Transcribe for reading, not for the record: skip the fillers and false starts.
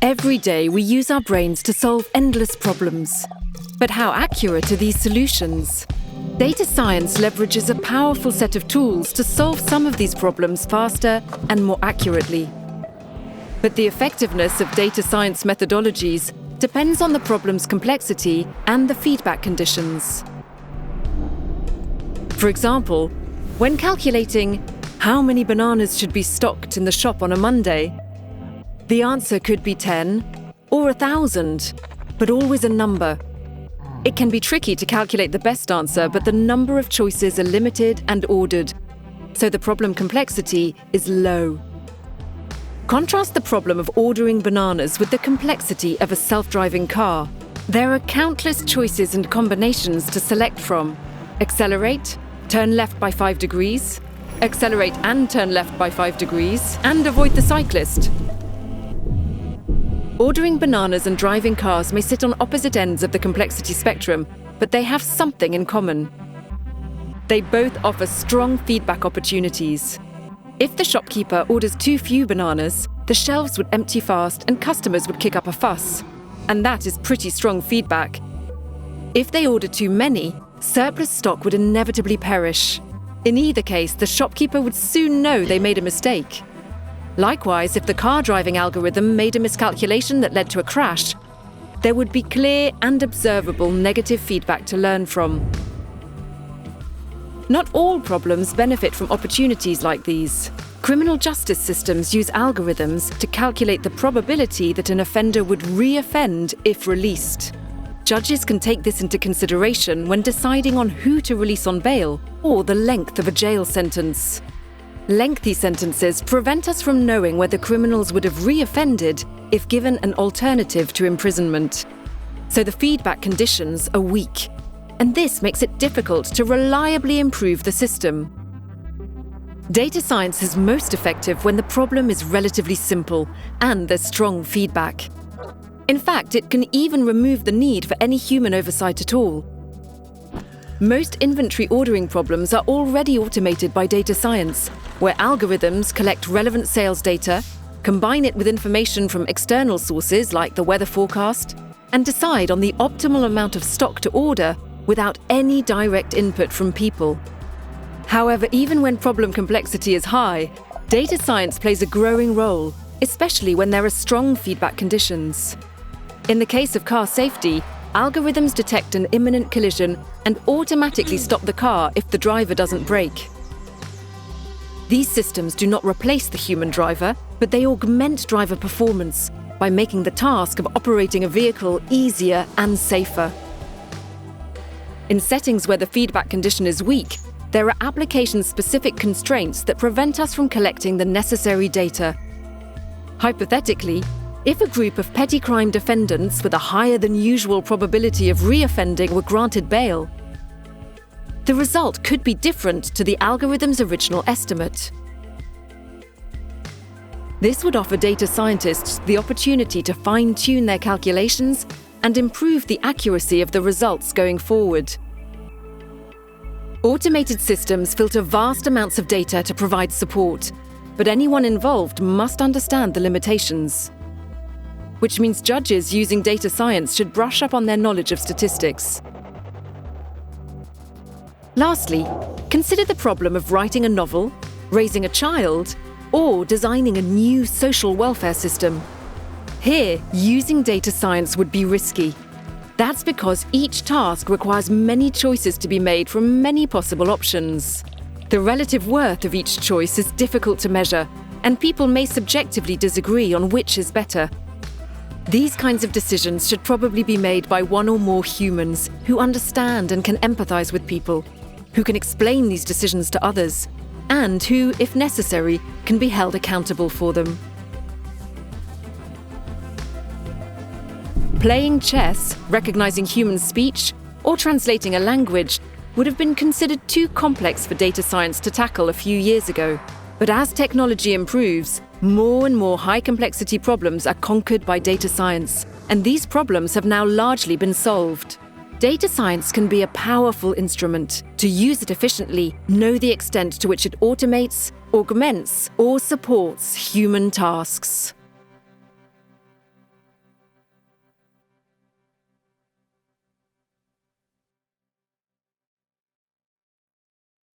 Every day we use our brains to solve endless problems. But how accurate are these solutions? Data science leverages a powerful set of tools to solve some of these problems faster and more accurately. But the effectiveness of data science methodologies depends on the problem's complexity and the feedback conditions. For example, when calculating how many bananas should be stocked in the shop on a Monday, the answer could be 10 or 1,000, but always a number. It can be tricky to calculate the best answer, but the number of choices are limited and ordered, so the problem complexity is low. Contrast the problem of ordering bananas with the complexity of a self-driving car. There are countless choices and combinations to select from. Accelerate, turn left by 5 degrees, accelerate and turn left by 5 degrees, and avoid the cyclist. Ordering bananas and driving cars may sit on opposite ends of the complexity spectrum, but they have something in common. They both offer strong feedback opportunities. If the shopkeeper orders too few bananas, the shelves would empty fast and customers would kick up a fuss. And that is pretty strong feedback. If they order too many, surplus stock would inevitably perish. In either case, the shopkeeper would soon know they made a mistake. Likewise, if the car driving algorithm made a miscalculation that led to a crash, there would be clear and observable negative feedback to learn from. Not all problems benefit from opportunities like these. Criminal justice systems use algorithms to calculate the probability that an offender would re-offend if released. Judges can take this into consideration when deciding on who to release on bail or the length of a jail sentence. Lengthy sentences prevent us from knowing whether criminals would have re-offended if given an alternative to imprisonment. So the feedback conditions are weak, and this makes it difficult to reliably improve the system. Data science is most effective when the problem is relatively simple and there's strong feedback. In fact, it can even remove the need for any human oversight at all. Most inventory ordering problems are already automated by data science, where algorithms collect relevant sales data, combine it with information from external sources like the weather forecast, and decide on the optimal amount of stock to order without any direct input from people. However, even when problem complexity is high, data science plays a growing role, especially when there are strong feedback conditions. In the case of car safety, algorithms detect an imminent collision and automatically stop the car if the driver doesn't brake. These systems do not replace the human driver, but they augment driver performance by making the task of operating a vehicle easier and safer. In settings where the feedback condition is weak, there are application-specific constraints that prevent us from collecting the necessary data. Hypothetically, if a group of petty crime defendants with a higher than usual probability of re-offending were granted bail, the result could be different to the algorithm's original estimate. This would offer data scientists the opportunity to fine-tune their calculations and improve the accuracy of the results going forward. Automated systems filter vast amounts of data to provide support, but anyone involved must understand the limitations. Which means judges using data science should brush up on their knowledge of statistics. Lastly, consider the problem of writing a novel, raising a child, or designing a new social welfare system. Here, using data science would be risky. That's because each task requires many choices to be made from many possible options. The relative worth of each choice is difficult to measure, and people may subjectively disagree on which is better. These kinds of decisions should probably be made by one or more humans who understand and can empathize with people, who can explain these decisions to others, and who, if necessary, can be held accountable for them. Playing chess, recognizing human speech, or translating a language would have been considered too complex for data science to tackle a few years ago. But as technology improves, more and more high-complexity problems are conquered by data science, and these problems have now largely been solved. Data science can be a powerful instrument. To use it efficiently, know the extent to which it automates, augments, or supports human tasks.